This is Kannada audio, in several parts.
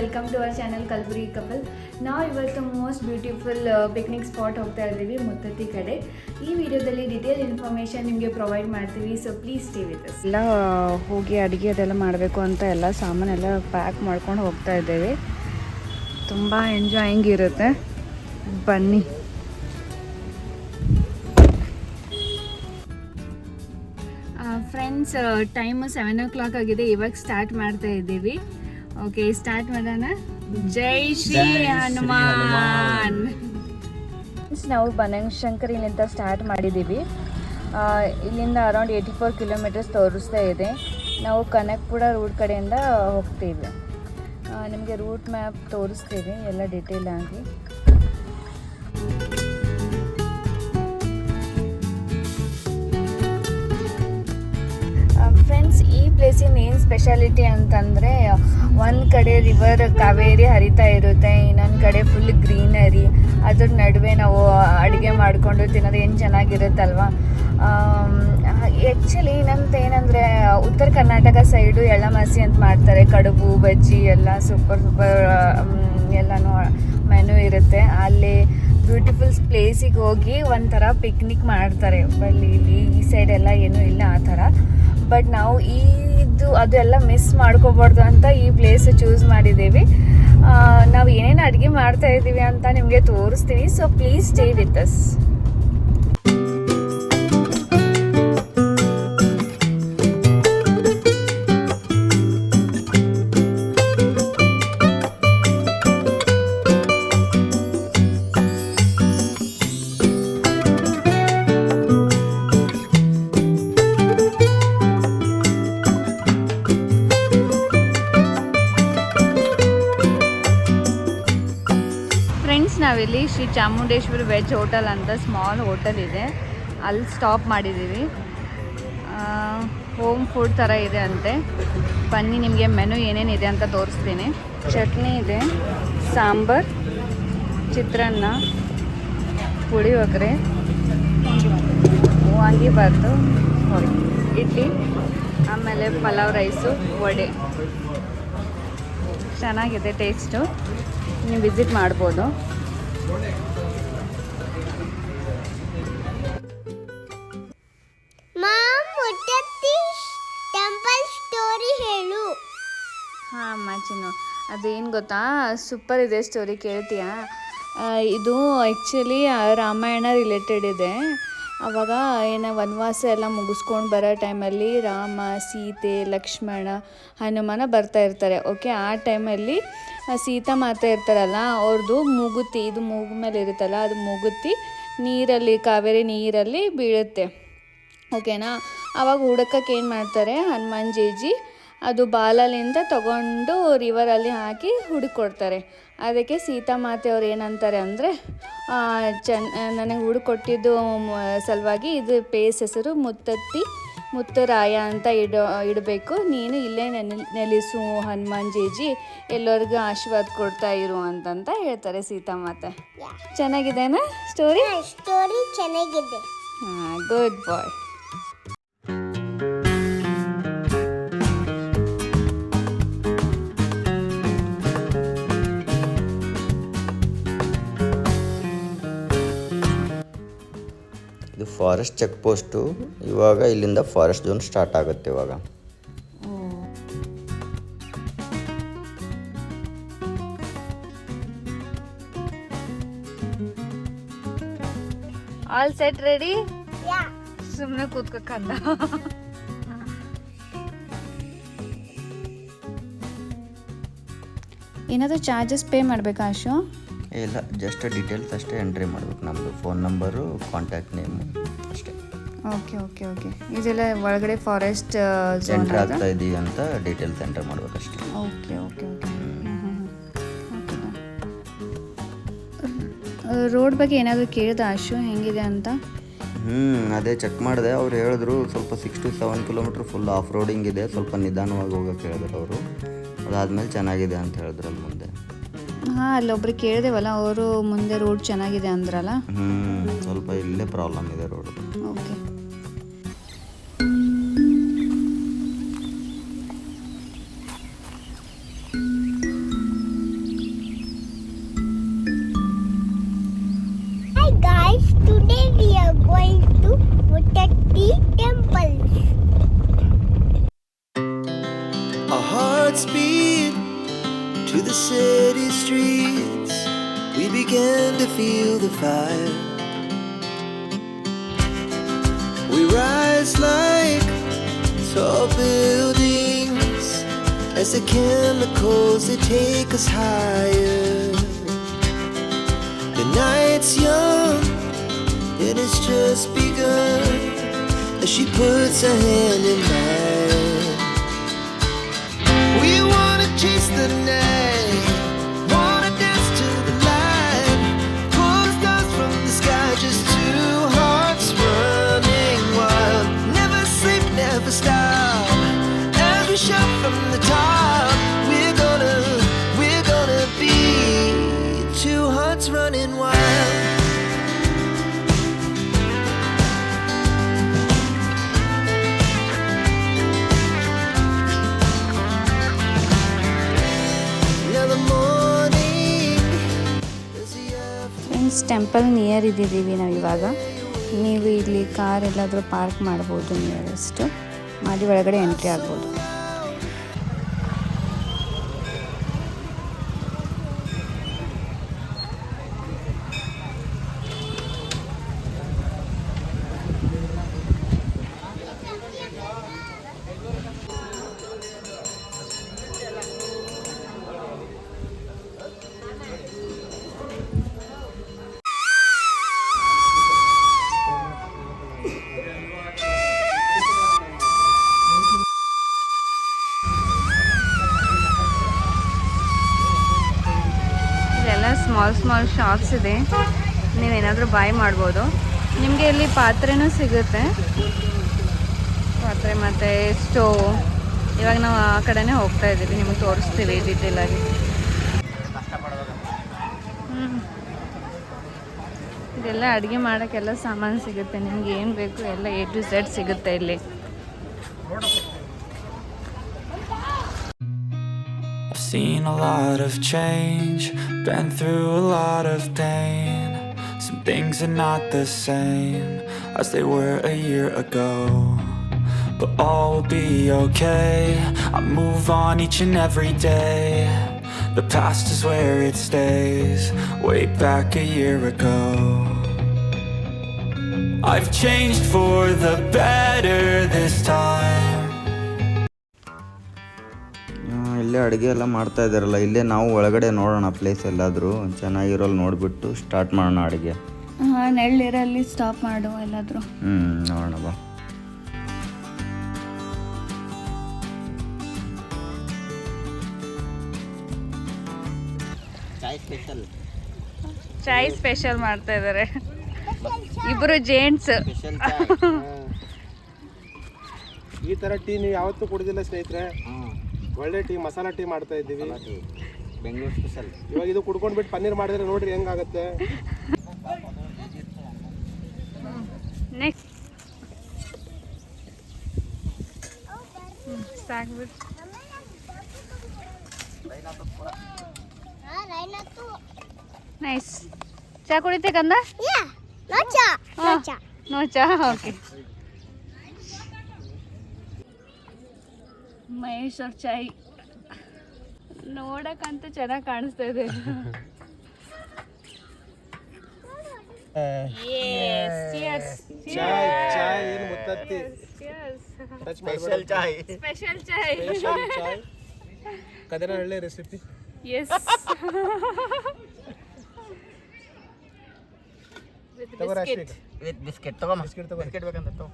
Welcome to our channel Kalburgi couple. ನಾವು ಇವತ್ತು ಮೋಸ್ಟ್ ಬ್ಯೂಟಿಫುಲ್ ಪಿಕ್ನಿಕ್ ಸ್ಪಾಟ್ ಹೋಗ್ತಾ ಇದ್ದೀವಿ ಮುತ್ತತ್ತಿ ಕಡೆ. ಈ ವಿಡಿಯೋದಲ್ಲಿ ಡಿಟೇಲ್ ಇನ್ಫಾರ್ಮೇಷನ್ ನಿಮಗೆ ಪ್ರೊವೈಡ್ ಮಾಡ್ತೀವಿ, so please stay with us. ಎಲ್ಲ ಹೋಗಿ ಅಡುಗೆ ಅದೆಲ್ಲ ಮಾಡಬೇಕು ಅಂತ ಎಲ್ಲ ಸಾಮಾನೆಲ್ಲ ಪ್ಯಾಕ್ ಮಾಡ್ಕೊಂಡು ಹೋಗ್ತಾ ಇದ್ದೇವೆ. ತುಂಬ ಎಂಜಾಯಿಂಗ್ ಇರುತ್ತೆ, ಬನ್ನಿ. ಫ್ರೆಂಡ್ಸ್, ಟೈಮು 7 o'clock ಆಗಿದೆ. ಇವಾಗ ಸ್ಟಾರ್ಟ್ ಮಾಡ್ತಾ ಇದ್ದೀವಿ. ಓಕೆ, ಸ್ಟಾರ್ಟ್ ಮಾಡೋಣ. ಜೈ ಶ್ರೀ ಹನುಮಾನ್. ನಾವು ಬನಶಂಕರಿಲಿಂದ ಸ್ಟಾರ್ಟ್ ಮಾಡಿದ್ದೀವಿ. ಇಲ್ಲಿಂದ ಅರೌಂಡ್ 84 kilometers ತೋರಿಸ್ತಾ ಇದೆ. ನಾವು ಕನಕಪುರ ರೂಟ್ ಕಡೆಯಿಂದ ಹೋಗ್ತೀವಿ. ನಿಮಗೆ ರೂಟ್ ಮ್ಯಾಪ್ ತೋರಿಸ್ತೀವಿ ಎಲ್ಲ ಡೀಟೇಲ್ ಆಗಿ. ಫ್ರೆಂಡ್ಸ್, ಈ ಪ್ಲೇಸಿನ ಏನು ಸ್ಪೆಷಾಲಿಟಿ ಅಂತಂದರೆ, ಒಂದು ಕಡೆ ರಿವರ್ ಕಾವೇರಿ ಹರಿತಾ ಇರುತ್ತೆ, ಇನ್ನೊಂದು ಕಡೆ ಫುಲ್ ಗ್ರೀನರಿ. ಅದ್ರ ನಡುವೆ ನಾವು ಅಡುಗೆ ಮಾಡಿಕೊಂಡು ತಿನ್ನೋದು ಏನು ಚೆನ್ನಾಗಿರುತ್ತಲ್ವ. ಆ್ಯಕ್ಚುಲಿ ನಮ್ದು ಏನಂದರೆ, ಉತ್ತರ ಕರ್ನಾಟಕ ಸೈಡು ಎಳ್ಳಮಾಸಿ ಅಂತ ಮಾಡ್ತಾರೆ. ಕಡುಬು, ಬಜ್ಜಿ ಎಲ್ಲ ಸೂಪರ್ ಎಲ್ಲನೂ ಮೆನು ಇರುತ್ತೆ. ಅಲ್ಲಿ ಬ್ಯೂಟಿಫುಲ್ ಪ್ಲೇಸಿಗೆ ಹೋಗಿ ಒಂಥರ ಪಿಕ್ನಿಕ್ ಮಾಡ್ತಾರೆ. ಬಟ್ ಇಲ್ಲಿ ಈ ಸೈಡೆಲ್ಲ ಏನೂ ಇಲ್ಲ ಆ ಥರ. ಬಟ್ ನಾವು ಅದೆಲ್ಲ ಮಿಸ್ ಮಾಡ್ಕೋಬಾರ್ದು ಅಂತ ಈ ಪ್ಲೇಸ್ ಚೂಸ್ ಮಾಡಿದ್ದೀವಿ. ನಾವು ಏನೇನು ಅಡುಗೆ ಮಾಡ್ತಾ ಇದ್ದೀವಿ ಅಂತ ನಿಮಗೆ ತೋರಿಸ್ತೀವಿ, so please stay with us. ನಾವಿಲ್ಲಿ ಶ್ರೀ ಚಾಮುಂಡೇಶ್ವರಿ ವೆಜ್ ಹೋಟೆಲ್ ಅಂತ ಸ್ಮಾಲ್ ಹೋಟೆಲ್ ಇದೆ, ಅಲ್ಲಿ ಸ್ಟಾಪ್ ಮಾಡಿದ್ದೀವಿ. ಹೋಮ್ ಫುಡ್ ಥರ ಇದೆ ಅಂತೆ. ಬನ್ನಿ, ನಿಮಗೆ ಮೆನು ಏನೇನಿದೆ ಅಂತ ತೋರಿಸ್ತೀನಿ. ಚಟ್ನಿ ಇದೆ, ಸಾಂಬಾರ್, ಚಿತ್ರಾನ್ನ, ಪುಳಿಯೋಗರೆ, ವಾಂಗಿಬಾತು, ಇಡ್ಲಿ, ಆಮೇಲೆ ಪಲಾವ್ ರೈಸು, ವಡೆ. ಚೆನ್ನಾಗಿದೆ ಟೇಸ್ಟು, ನೀವು ವಿಸಿಟ್ ಮಾಡ್ಬೋದು. ಟೆಂಪಲ್ ಸ್ಟೋರಿ ಹೇಳು. ಹಾಂ ಮಚ್ಚನು, ಅದೇನು ಗೊತ್ತಾ, ಸೂಪರ್ ಇದೆ ಸ್ಟೋರಿ, ಕೇಳ್ತೀಯಾ? ಇದು ಆ್ಯಕ್ಚುಲಿ ರಾಮಾಯಣ ರಿಲೇಟೆಡ್ ಇದೆ. ಆವಾಗ ವನವಾಸ ಎಲ್ಲ ಮುಗಿಸ್ಕೊಂಡು ಬರೋ ಟೈಮಲ್ಲಿ ರಾಮ, ಸೀತೆ, ಲಕ್ಷ್ಮಣ, ಹನುಮಾನ ಬರ್ತಾ ಇರ್ತಾರೆ. ಓಕೆ, ಆ ಟೈಮಲ್ಲಿ ಸೀತಾ ಮಾತೆ ಇರ್ತಾರಲ್ಲ, ಅವ್ರದ್ದು ಮೂಗುತಿ, ಇದು ಮೂಗು ಮೇಲೆ ಇರುತ್ತಲ್ಲ, ಅದು ಮೂಗುತಿ ನೀರಲ್ಲಿ, ಕಾವೇರಿ ನೀರಲ್ಲಿ ಬೀಳುತ್ತೆ. ಓಕೆನಾ? ಆವಾಗ ಹುಡುಕಕ್ಕೆ ಏನು ಮಾಡ್ತಾರೆ, ಹನುಮಾನ್ ಜೇಜಿ ಅದು ಬಾಲಲಿಂದ ತಗೊಂಡು ರಿವರಲ್ಲಿ ಹಾಕಿ ಹುಡುಕೊಡ್ತಾರೆ. ಅದಕ್ಕೆ ಸೀತಾಮಾತೆ ಅವ್ರು ಏನಂತಾರೆ ಅಂದರೆ, ನನಗೆ ಹುಡುಕೊಟ್ಟಿದ್ದು ಸಲುವಾಗಿ ಇದು ಪ್ಲೇಸ್ ಹೆಸರು ಮುತ್ತರಾಯ ಅಂತ ಇಡಬೇಕು, ನೀನು ಇಲ್ಲೇ ನೆಲೆಸು ಹನುಮಾನ್ ಜೇಜಿ, ಎಲ್ಲರಿಗೂ ಆಶೀರ್ವಾದ ಕೊಡ್ತಾ ಇರು ಅಂತಂತ ಹೇಳ್ತಾರೆ ಸೀತಾಮಾತೆ. ಚೆನ್ನಾಗಿದೆನಾ ಸ್ಟೋರಿ? ಸ್ಟೋರಿ ಚೆನ್ನಾಗಿದೆ. ಹಾಂ, ಗುಡ್ ಬಾಯ್. ಇದು ಫಾರೆಸ್ಟ್ ಚೆಕ್ ಪೋಸ್ಟು. ಇವಾಗ ಇಲ್ಲಿಂದ ಫಾರೆಸ್ಟ್ ಝೋನ್ ಸ್ಟಾರ್ಟ್ ಆಗುತ್ತೆ. ಇವಾಗ ಆಲ್ ಸೆಟ್ ರೆಡಿ? ಸುಮ್ಮನೆ ಕೂತ್ಕೊಂಡ. ಏನಾದರೂ ಚಾರ್ಜಸ್ ಪೇ ಮಾಡಬೇಕಾ ಅಶು? ಇಲ್ಲ, ಜಸ್ಟ್ ಡೀಟೇಲ್ಸ್ ಅಷ್ಟೇ ಎಂಟ್ರಿ ಮಾಡ್ಬೇಕು. ನಮ್ಮದು ಫೋನ್ ನಂಬರು, ಕಾಂಟ್ಯಾಕ್ಟ್ ನೇಮು ಅಷ್ಟೇ. Okay okay okay. ಇದೆಲ್ಲ ಒಳಗಡೆ ಫಾರೆಸ್ಟ್ ಎಂಟ್ರಿ ಆಗ್ತಾ ಇದೀವಿ ಅಂತ ಡೀಟೇಲ್ಸ್ ಎಂಟರ್ ಮಾಡ್ಬೇಕಷ್ಟೇ. Okay okay okay. ರೋಡ್ ಬಗ್ಗೆ ಏನಾದರೂ ಕೇಳಿದ ಅಶು ಹೆಂಗಿದೆ ಅಂತ? ಅದೇ ಚೆಕ್ ಮಾಡಿದೆ. ಅವ್ರು ಹೇಳಿದ್ರು ಸ್ವಲ್ಪ 6 to 7 kilometers full off roading ಇದೆ, ಸ್ವಲ್ಪ ನಿಧಾನವಾಗಿ ಹೋಗೋಕೆ ಹೇಳಿದ್ರು ಅವರು. ಅದಾದಮೇಲೆ ಚೆನ್ನಾಗಿದೆ ಅಂತ ಹೇಳಿದ್ರು ಅಲ್ಲಿ ಮುಂದೆ. ಹಾಂ, ಅಲ್ಲೊಬ್ರು ಕೇಳಿದೆವಲ್ಲ, ಅವರು ಮುಂದೆ ರೋಡ್ ಚೆನ್ನಾಗಿದೆ ಅಂದ್ರಲ್ಲ. ಸ್ವಲ್ಪ ಇಲ್ಲೇ ಪ್ರಾಬ್ಲಮ್ ಇದೆ road. Okay. 40 temples. Our hearts beat to the city streets. We began to feel the fire. We rise like tall buildings as the chemicals they take us higher. The night's young and it's just begun as she puts her hand in mine. We wanna chase the night, wanna dance to the light, pull the stars from the sky, just two hearts running wild. Never sleep, never stop, as we shout from the top. We're gonna be two hearts running wild. Now the morning is the afternoon. Friends, temple near ಇದ್ದೀವಿ ನಾವು ಇವಾಗ. ನೀವು ಇಲ್ಲಿ ಕಾರ್ ಎಲ್ಲಾದರೂ ಪಾರ್ಕ್ ಮಾಡ್ಬೋದು, ನಿಯರೆಸ್ಟ್ ಮಾಡಿ ಒಳಗಡೆ ಎಂಟ್ರಿ ಆಗ್ಬೋದು. ಇಲ್ಲೆಲ್ಲ ಸ್ಮಾಲ್ ಶಾಪ್ಸ್ ಇದೆ, ನೀವೇನಾದರೂ ಬಾಯ್ ಮಾಡ್ಬೋದು. ನಿಮಗೆ ಇಲ್ಲಿ ಪಾತ್ರೆನೂ ಸಿಗುತ್ತೆ, ಪಾತ್ರೆ ಮತ್ತು ಸ್ಟೋವ್. ಇವಾಗ ನಾವು ಆ ಕಡೆನೇ ಹೋಗ್ತಾ ಇದ್ದೀವಿ, ನಿಮಗೆ ತೋರಿಸ್ತೀವಿ ಡೀಟೇಲಾಗಿ. ಇದೆಲ್ಲ ಅಡುಗೆ ಮಾಡೋಕ್ಕೆಲ್ಲ ಸಾಮಾನು ಸಿಗುತ್ತೆ, ನಿಮ್ಗೆ ಏನು ಬೇಕು ಎಲ್ಲ A to Z ಸಿಗುತ್ತೆ ಇಲ್ಲಿ. I've seen a lot of change, been through a lot of pain. Some things are not the same as they were a year ago, but all will be okay. I move on each and every day. The past is where it stays, way back a year ago. I've changed for the better this time. ಇಲ್ಲೇ ಅಡುಗೆ ಎಲ್ಲ ಮಾಡ್ತಾ ಇದ್ದಾರಲ್ಲ, ಇಲ್ಲೇ ನಾವು ಒಳಗಡೆ ನೋಡೋಣ ಪ್ಲೇಸ್ ಎಲ್ಲಾದರೂ ಚೆನ್ನಾಗಿರೋಲ್ಲಿ ನೋಡಿಬಿಟ್ಟು ಸ್ಟಾರ್ಟ್ ಮಾಡೋಣ ಅಡುಗೆ. ಹಾಂ, ನೆಳ್ಳಿರಲ್ಲಿ ಸ್ಟಾಪ್ ಮಾಡು ಎಲ್ಲಾದರೂ. ನೋಡೋಣ ಬಾ. ಚಾಯ್ ಸ್ಪೆಷಲ್ ಮಾಡ್ತಾ ಇದ್ದಾರೆ ಇಬ್ಬರು ಜೇಂಟ್ಸ್. ಈ ತರ ಟೀ ನೀವು ಯಾವತ್ತೂ ಕುಡಿದಿಲ್ಲ ಸ್ನೇಹಿತರೆ. ಒಳ್ಳೆ ಟೀ, ಮಸಾಲಾ ಟೀ ಮಾಡ್ತಾ ಇದ್ದೀವಿ, ಬೆಂಗಳೂರು ಸ್ಪೆಷಲ್. ಇವಾಗ ಇದು ಕುಡ್ಕೊಂಡ್ಬಿಟ್ಟು ಪನ್ನೀರ್ ಮಾಡಿದ್ರೆ ನೋಡ್ರಿ ಹೆಂಗಾಗತ್ತೆ. Next ಸಾಕ್ಬಿಟ್ಟು nice. ಚಾ ಕುಡಿತೆ ಕಂದ? Yeah, no cha. ನೋ ಚಾ. ಓಕೆ. ಮಹೇಶ್ ಅವ್ರ ಚಾಯ್ ನೋಡಕ್ಕಂತೂ ಚೆನ್ನಾಗಿ ಕಾಣಿಸ್ತಾ ಇದೆ. ಚಾಯ್ ಏನು ಮುತ್ತತ್ತಿ ಸ್ಪೆಷಲ್ ಚಾಯ್. Kadanahalli recipe. Yes. With biscuit ತಗೋ. ಬಿಸ್ಕೆಟ್ ಬೇಕಂತ ತಗೋ.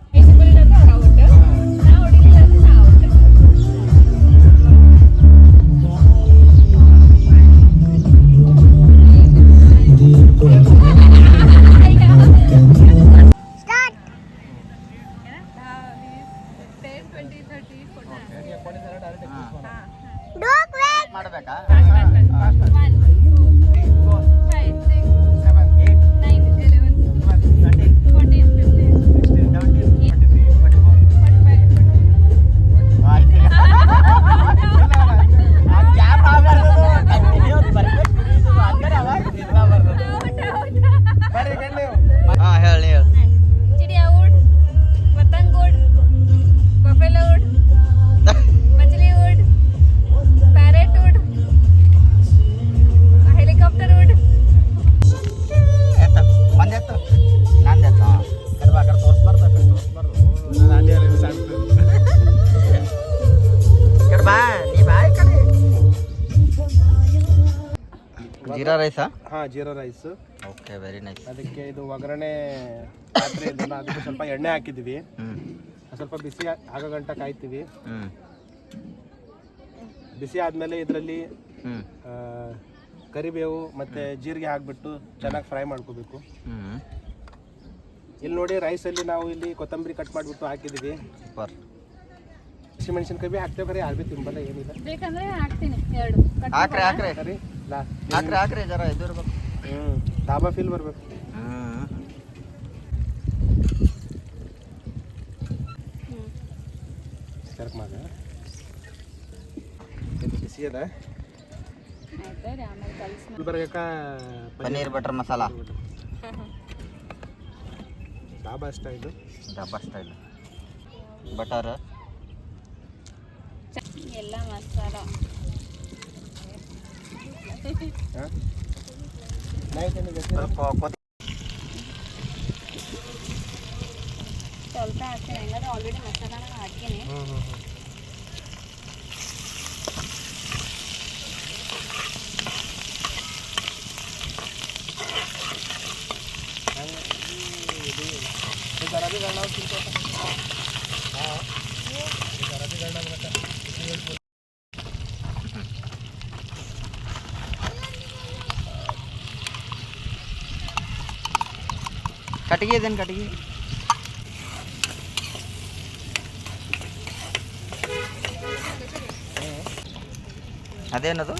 ಮಾಡಬೇಕಾ? ಜೀರಾ ರೈಸಾ? ಹಾಂ, ಜೀರಾ ರೈಸು. Okay, very nice. ಅದಕ್ಕೆ ಇದು ಒಗ್ಗರಣೆ ಪಾತ್ರೆ ಇದೆಲ್ಲ, ಅದಕ್ಕೆ ಸ್ವಲ್ಪ ಎಣ್ಣೆ ಹಾಕಿದ್ದೀವಿ. ಸ್ವಲ್ಪ ಬಿಸಿ ಆಗೋ ಗಂಟ ಕಾಯ್ತೀವಿ. ಬಿಸಿ ಆದಮೇಲೆ ಇದರಲ್ಲಿ ಕರಿಬೇವು ಮತ್ತು ಜೀರಿಗೆ ಹಾಕ್ಬಿಟ್ಟು ಚೆನ್ನಾಗಿ ಫ್ರೈ ಮಾಡ್ಕೋಬೇಕು. ಇಲ್ಲಿ ನೋಡಿ, ರೈಸಲ್ಲಿ ನಾವು ಇಲ್ಲಿ ಕೊತ್ತಂಬರಿ ಕಟ್ ಮಾಡಿಬಿಟ್ಟು ಹಾಕಿದ್ದೀವಿ. ಸೂಪರ್. ಹಸಿಮೆಣಸಿನ್ಕಾಯಿ ಭೀ ಹಾಕ್ತೇವೆ, ಖರೀ ಯಾರು ಭೀ ತಿಂಬಲ್ಲ, ಏನಿಲ್ಲ. ಬೇಕಂದ್ರೆ ಹಾಕ್ತೀನಿ 2 ಹಾಕ್ರಿ ಹಾಕ್ರಿ ಸರಿ ಹಾಕ್ರಿ ಹಾಕ್ರಿ, ಜರ ಇದು ಇರ್ಬೇಕು. ಡಾಬಾ ಫೀಲ್ ಬರಬೇಕು. ಸರ್ಕ್ ಮಾಡ ಬಿಸಿ ಅದ. ಬರ್ಬೇಕಾ ಪನ್ನೀರ್ ಬಟರ್ ಮಸಾಲ, ಡಾಬಾ ಸ್ಟೈಲ್. ಇದು ಡಬ್ಬಾ ಸ್ಟೈಲ್ ಬಟರ್ ಎಲ್ಲ ಮಸಾಲ. ಸ್ವಲ್ಪ ಹಾಕ್ತೀನಿ, ಹೆಂಗಾದ್ರೆ ಆಲ್ರೆಡಿ ಮಸಾಲಾನ ಹಾಕೀನಿ. ಕಟ್ಟಿಗೆ ಇದೇನು ಕಟ್ಟಿಗೆ? ಅದೇನದು?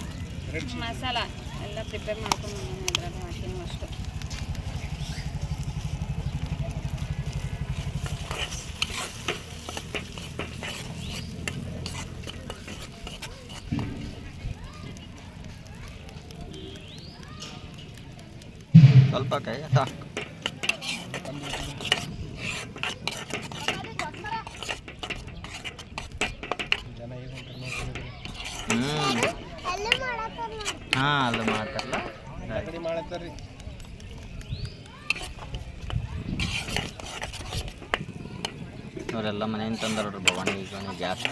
ಮಸಾಲ ಎಲ್ಲ ಪ್ರಿಪೇರ್ ಮಾಡ್ಕೊಂಡು ಅದ್ರಲ್ಲಿ ಹಾಕೀನಿ ಅಷ್ಟು. ಸ್ವಲ್ಪ ಕೈ ಹಾಂ, ಅಲ್ಲ ಮಾಡ್ತಾರಲ್ಲ, ಮಾಡತ್ತಾರ್ರಿ. ಅವರೆಲ್ಲ ಮನೆಯಿಂದ ತಂದಾರ ನೋಡ್ರಿ, ಭವಾನಿ ಗಿವಾನಿ ಗ್ಯಾಸ್.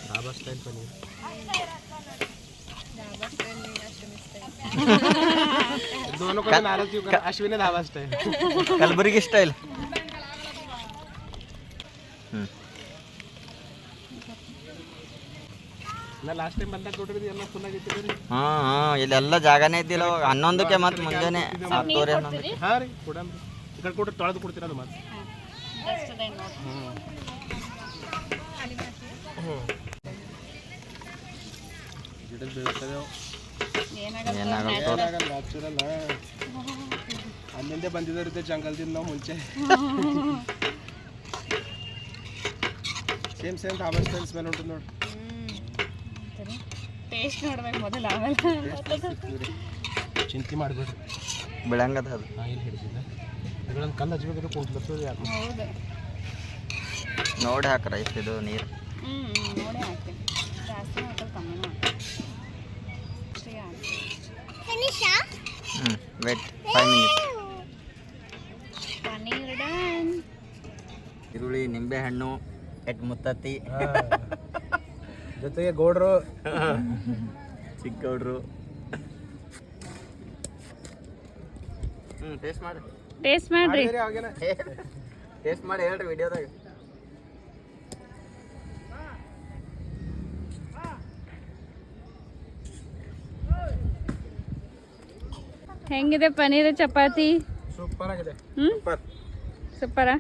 ಡಾಬಾ ಸ್ಟೈಲ್ ಪನ್ನೀರ್. दोनों को नाराज क्यों कर? अश्विनी धाबा स्टाइल, ಕಲಬುರ್ಗಿ ಸ್ಟೈಲ್. ನಾ ಲಾಸ್ಟ್ ಟೈಮ್ ಬಂದಾಗ ನೋಡಿದ್ರಿ ಎಲ್ಲ ಫುಲ್ ಆಗಿತ್ತು ರೀ. ಹಾಂ, ಇಲ್ಲೆಲ್ಲ ಜಾಗನೇ ಇದ್ದಿಲ್ಲ. 11ಕ್ಕೆ ಮತ್ತು ಮುಂಜಾನೆ 10:30 11. ಹಾಂ ರೀ, ಕೊಡಂಬ್ರಿ. ಈ ಕಡೆ ಕೊಟ್ಟರೆ ತೊಳೆದು ಕೊಡ್ತೀರ ಅದು ಮತ್ತೆ. ಗಿಡದ ಬೀಳ್ತದೆ, ಏನಾಗಲ್ಲ. ನ್ಯಾಚುರಲ್. ಅಲ್ಲಿಂದ ಬಂದಿದ್ದರಿದ್ದೆ ಜಂಗಲ್ದಿಂದ ನಾವು ಮುಂಚೆ. ಸೇಮ್ ಧಾಬಾ ಸ್ಟೈಲ್ ಸ್ಮೆಲ್ ಉಂಟು ನೋಡಿ. ಟೇಸ್ಟ್ ನೋಡ್ಬೇಕು ಮೊದಲು, ಆಮೇಲೆ ಚಿಂತೆ ಮಾಡಬೇಡ್ರಿ, ಬೆಳಂಗದ ಅದು. ಇಲ್ಲಿ ಹಿಡಿದಿಲ್ಲ. ಇದ್ರೊಂದು ಕಲ್ಲು ಹಚ್ಬೇಕಾದ್ರೆ ಕುಂಟ್ಲತ್ತದ ಯಾಕೆ. ಹೌದು, ನೋಡಿ ಹಾಕ್ರ ಇಷ್ಟಿದು ನೀರು. ನೋಡಿ ಹಾಕ್ತೀನಿ. ಜಾಸ್ತಿ ಹಾಕಲು ಕಮ್ಮಿನೂ ಹಾಕ್ತೀನಿ. ಅಷ್ಟೇ ಹಾಕ್ತೀನಿ. Wait 5 minutes. ಪನ್ನೀರ್ ಡನ್. ಈರುಳ್ಳಿ, ನಿಂಬೆಹಣ್ಣು, ಎಟ್ ಮುತ್ತತ್ತಿ, ಜೊತೆಗೆ ಗೌಡ್ರು, ಚಿಕ್ಕಗೌಡ್ರು. ಟೇಸ್ಟ್ ಮಾಡಿ, ಟೇಸ್ಟ್ ಮಾಡ್ರಿ. ಟೇಸ್ಟ್ ಮಾಡಿ ಹೇಳ್ರಿ ವಿಡಿಯೋದಾಗ. ಹೆಂಗಿದೆ ಪನ್ನೀರ್ ಚಪಾತಿ? ಸೂಪರ್ ಆಗಿದೆ. ಸೂಪರಾ?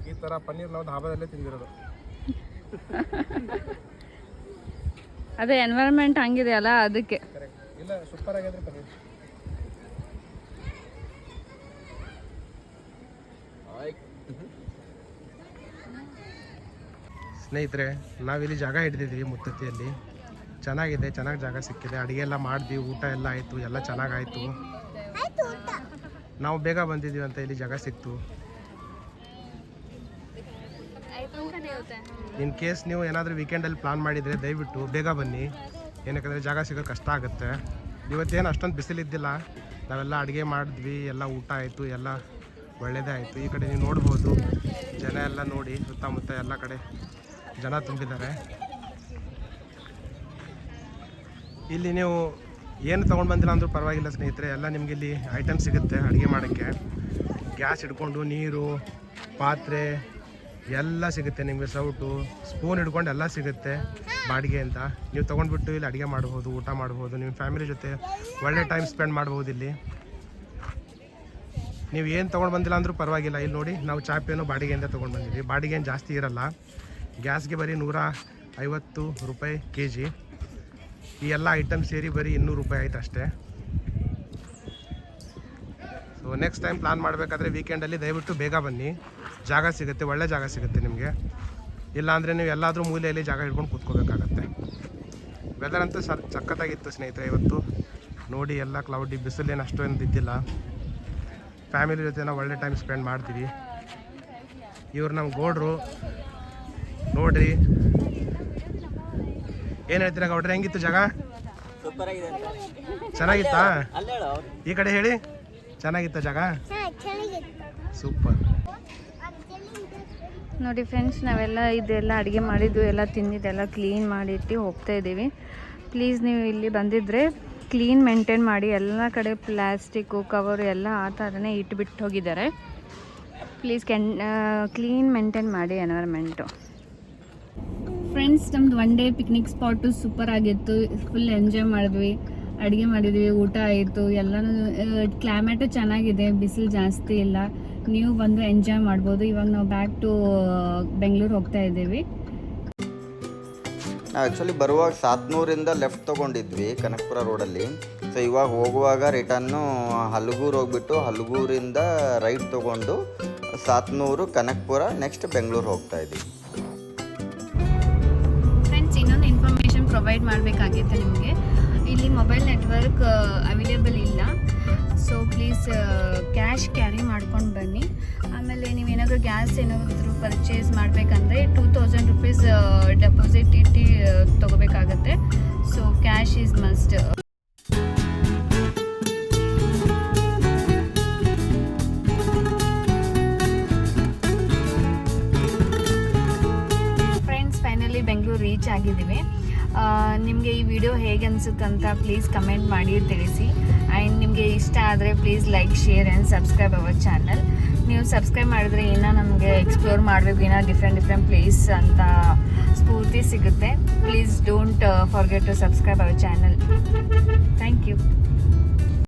ಈ ಥರ ಪನ್ನೀರ್ ನಾವು ಧಾಬಾದಲ್ಲೇ ತಿಂದಿರೋದು. ಅದೇ ಎನ್ವೈರನ್ಮೆಂಟ್ ಹಂಗಿದೆ ಅಲ್ಲ, ಅದಕ್ಕೆ. ಇಲ್ಲ, ಸೂಪರ್ ಆಗಿದ್ರೆ ಪನ್ನೀರ್. ಸ್ನೇಹಿತರೆ, ನಾವಿಲ್ಲಿ ಜಾಗ ಹಿಡಿದಿದ್ವಿ ಮುತ್ತತ್ತಿಯಲ್ಲಿ. ಚೆನ್ನಾಗಿದೆ, ಚೆನ್ನಾಗಿ ಜಾಗ ಸಿಕ್ಕಿದೆ. ಅಡುಗೆ ಎಲ್ಲ ಮಾಡಿದ್ವಿ, ಊಟ ಎಲ್ಲ ಆಯಿತು, ಎಲ್ಲ ಚೆನ್ನಾಗಾಯಿತು. ನಾವು ಬೇಗ ಬಂದಿದ್ದೀವಿ ಅಂತ ಇಲ್ಲಿ ಜಾಗ ಸಿಕ್ತು. ಇನ್ ಕೇಸ್ ನೀವು ಏನಾದರೂ ವೀಕೆಂಡಲ್ಲಿ ಪ್ಲಾನ್ ಮಾಡಿದರೆ ದಯವಿಟ್ಟು ಬೇಗ ಬನ್ನಿ. ಏನಕ್ಕೆ ಜಾಗ ಸಿಗೋದು ಕಷ್ಟ ಆಗುತ್ತೆ. ಇವತ್ತೇನು ಅಷ್ಟೊಂದು ಬಿಸಿಲಿದ್ದಿಲ್ಲ, ನಾವೆಲ್ಲ ಅಡುಗೆ ಮಾಡಿದ್ವಿ, ಎಲ್ಲ ಊಟ ಆಯಿತು, ಎಲ್ಲ ಒಳ್ಳೆಯದೇ ಆಯಿತು. ಈ ಕಡೆ ನೀವು ನೋಡ್ಬೋದು ಜನ ಎಲ್ಲ ನೋಡಿ, ಸುತ್ತಮುತ್ತ ಎಲ್ಲ ಕಡೆ ಜನ ತುಂಬಿದ್ದಾರೆ. ಇಲ್ಲಿ ನೀವು ಏನು ತೊಗೊಂಡು ಬಂದಿಲ್ಲ ಅಂದರೂ ಪರವಾಗಿಲ್ಲ ಸ್ನೇಹಿತರೆ, ಎಲ್ಲ ನಿಮಗೆ ಇಲ್ಲಿ ಐಟಮ್ ಸಿಗುತ್ತೆ ಅಡುಗೆ ಮಾಡೋಕ್ಕೆ. ಗ್ಯಾಸ್ ಹಿಡ್ಕೊಂಡು ನೀರು, ಪಾತ್ರೆ ಎಲ್ಲ ಸಿಗುತ್ತೆ ನಿಮಗೆ. ಸೌಟು, ಸ್ಪೂನ್ ಹಿಡ್ಕೊಂಡು ಎಲ್ಲ ಸಿಗುತ್ತೆ ಬಾಡಿಗೆ ಅಂತ. ನೀವು ತೊಗೊಂಡ್ಬಿಟ್ಟು ಇಲ್ಲಿ ಅಡುಗೆ ಮಾಡ್ಬೋದು, ಊಟ ಮಾಡ್ಬೋದು, ನಿಮ್ಮ ಫ್ಯಾಮಿಲಿ ಜೊತೆ ಒಳ್ಳೆ ಟೈಮ್ ಸ್ಪೆಂಡ್ ಮಾಡ್ಬೋದು. ಇಲ್ಲಿ ನೀವು ಏನು ತೊಗೊಂಡು ಬಂದಿಲ್ಲ ಅಂದರೂ ಪರವಾಗಿಲ್ಲ. ಇಲ್ಲಿ ನೋಡಿ, ನಾವು ಚಾಪೇನು ಬಾಡಿಗೆಯಿಂದ ತೊಗೊಂಡು ಬಂದಿದ್ದೀವಿ. ಬಾಡಿಗೆ ಏನು ಜಾಸ್ತಿ ಇರಲ್ಲ. ಗ್ಯಾಸ್ಗೆ ಬರೀ 150 ರೂಪಾಯಿ kg. ಈ ಎಲ್ಲ ಐಟಮ್ ಸೇರಿ ಬರೀ 200 ರೂಪಾಯಿ ಆಯ್ತು ಅಷ್ಟೇ. ಸೊ ನೆಕ್ಸ್ಟ್ ಟೈಮ್ ಪ್ಲಾನ್ ಮಾಡಬೇಕಾದ್ರೆ ವೀಕೆಂಡಲ್ಲಿ ದಯವಿಟ್ಟು ಬೇಗ ಬನ್ನಿ. ಜಾಗ ಸಿಗುತ್ತೆ, ಒಳ್ಳೆ ಜಾಗ ಸಿಗುತ್ತೆ ನಿಮಗೆ. ಇಲ್ಲಾಂದರೆ ನೀವು ಎಲ್ಲಾದರೂ ಮೂಲೆಯಲ್ಲಿ ಜಾಗ ಹಿಡ್ಕೊಂಡು ಕೂತ್ಕೋಬೇಕಾಗತ್ತೆ. ವೆದರ್ ಅಂತೂ ಸಖತ್ತಾಗಿತ್ತು ಸ್ನೇಹಿತರೆ ಇವತ್ತು. ನೋಡಿ, ಎಲ್ಲ ಕ್ಲೌಡಿ, ಬಿಸಿಲೇನು ಅಷ್ಟೊಂದು ಇದ್ದಿಲ್ಲ. ಫ್ಯಾಮಿಲಿ ಜೊತೆ ನಾವು ಒಳ್ಳೆ ಟೈಮ್ ಸ್ಪೆಂಡ್ ಮಾಡ್ತೀವಿ. ಇವ್ರು ನಮ್ಮ ಗೌಡ್ರು ನೋಡ್ರಿ. ಏನು ಹೇಳ್ತೀರಾ ಗೌಡ್ರೆ, ಹೆಂಗಿತ್ತು ಜಾಗ? ಚೆನ್ನಾಗಿತ್ತಾ? ಈ ಕಡೆ ಹೇಳಿ, ಚೆನ್ನಾಗಿತ್ತ ಜಾಗ? ಸೂಪರ್. ನೋಡಿ ಫ್ರೆಂಡ್ಸ್, ನಾವೆಲ್ಲ ಇದೆಲ್ಲ ಅಡುಗೆ ಮಾಡಿದ್ದು ಎಲ್ಲ ತಿಂದಿದ್ದೆಲ್ಲ ಕ್ಲೀನ್ ಮಾಡಿಟ್ಟು ಹೋಗ್ತಾ ಇದ್ದೀವಿ. ಪ್ಲೀಸ್ ನೀವು ಇಲ್ಲಿ ಬಂದಿದ್ದರೆ ಕ್ಲೀನ್ ಮೇಂಟೈನ್ ಮಾಡಿ. ಎಲ್ಲ ಕಡೆ ಪ್ಲಾಸ್ಟಿಕ್ಕು ಕವರು ಎಲ್ಲ ಆ ಥರನೇ ಇಟ್ಬಿಟ್ಟು ಹೋಗಿದ್ದಾರೆ. ಪ್ಲೀಸ್ ಕ್ಲೀನ್ ಮೇಂಟೈನ್ ಮಾಡಿ ಎನ್ವೈರ್ಮೆಂಟು. ಫ್ರೆಂಡ್ಸ್, ನಮ್ದು 1 ಡೇ ಪಿಕ್ನಿಕ್ ಸ್ಪಾಟು ಸೂಪರ್ ಆಗಿತ್ತು. ಫುಲ್ ಎಂಜಾಯ್ ಮಾಡಿದ್ವಿ, ಅಡುಗೆ ಮಾಡಿದ್ವಿ, ಊಟ ಆಯಿತು ಎಲ್ಲನೂ. ಕ್ಲೈಮೇಟು ಚೆನ್ನಾಗಿದೆ, ಬಿಸಿಲು ಜಾಸ್ತಿ ಇಲ್ಲ. ನೀವು ಬಂದು ಎಂಜಾಯ್ ಮಾಡ್ಬೋದು. ಇವಾಗ ನಾವು ಬ್ಯಾಕ್ ಟು ಬೆಂಗಳೂರು ಹೋಗ್ತಾ ಇದ್ದೀವಿ. ನಾವು ಆ್ಯಕ್ಚುಲಿ ಬರುವಾಗ 700ರಿಂದ ಲೆಫ್ಟ್ ತೊಗೊಂಡಿದ್ವಿ ಕನಕಪುರ ರೋಡಲ್ಲಿ. ಸೊ ಇವಾಗ ಹೋಗುವಾಗ ರಿಟರ್ನು ಹಲಗೂರು ಹೋಗ್ಬಿಟ್ಟು ಹಲಗೂರಿಂದ ರೈಟ್ ತೊಗೊಂಡು 700 ಕನಕಪುರ, ನೆಕ್ಸ್ಟ್ ಬೆಂಗಳೂರು ಹೋಗ್ತಾ ಇದ್ದೀವಿ. ಫ್ರೆಂಡ್ಸ್, ಇನ್ನೊಂದು ಇನ್ಫಾರ್ಮೇಷನ್ ಪ್ರೊವೈಡ್ ಮಾಡಬೇಕಾಗಿತ್ತು ನಿಮಗೆ. ಇಲ್ಲಿ ಮೊಬೈಲ್ ನೆಟ್ವರ್ಕ್ ಅವೈಲೇಬಲ್ ಇಲ್ಲ. ಸೊ ಪ್ಲೀಸ್ ಕ್ಯಾಶ್ ಕ್ಯಾರಿ ಮಾಡ್ಕೊಂಡು ಬನ್ನಿ. ಆಮೇಲೆ ನೀವೇನಾದರೂ ಗ್ಯಾಸ್ ಏನಾದರೂ ಪರ್ಚೇಸ್ ಮಾಡಬೇಕಂದ್ರೆ 2000 ರೂಪೀಸ್ ಡೆಪಾಸಿಟ್ ಇಟ್ಟು ತೊಗೋಬೇಕಾಗತ್ತೆ. So cash is must. Friends, finally Bengaluru reach ಆಗಿದ್ದೀವಿ. ನಿಮಗೆ ಈ ವಿಡಿಯೋ ಹೇಗೆ ಅನಿಸುತ್ತಂತ ಪ್ಲೀಸ್ ಕಮೆಂಟ್ ಮಾಡಿ ತಿಳಿಸಿ. ಆ್ಯಂಡ್ ನಿಮಗೆ ಇಷ್ಟ ಆದರೆ please like, share and subscribe our channel. ನೀವು ಸಬ್ಸ್ಕ್ರೈಬ್ ಮಾಡಿದ್ರೆ ಏನೋ ನಮಗೆ ಎಕ್ಸ್ಪ್ಲೋರ್ ಮಾಡಬೇಕು, ಏನೋ ಡಿಫ್ರೆಂಟ್ ಪ್ಲೇಸ್ ಅಂತ ಸ್ಫೂರ್ತಿ ಸಿಗುತ್ತೆ. Please don't forget to subscribe our channel. Thank you.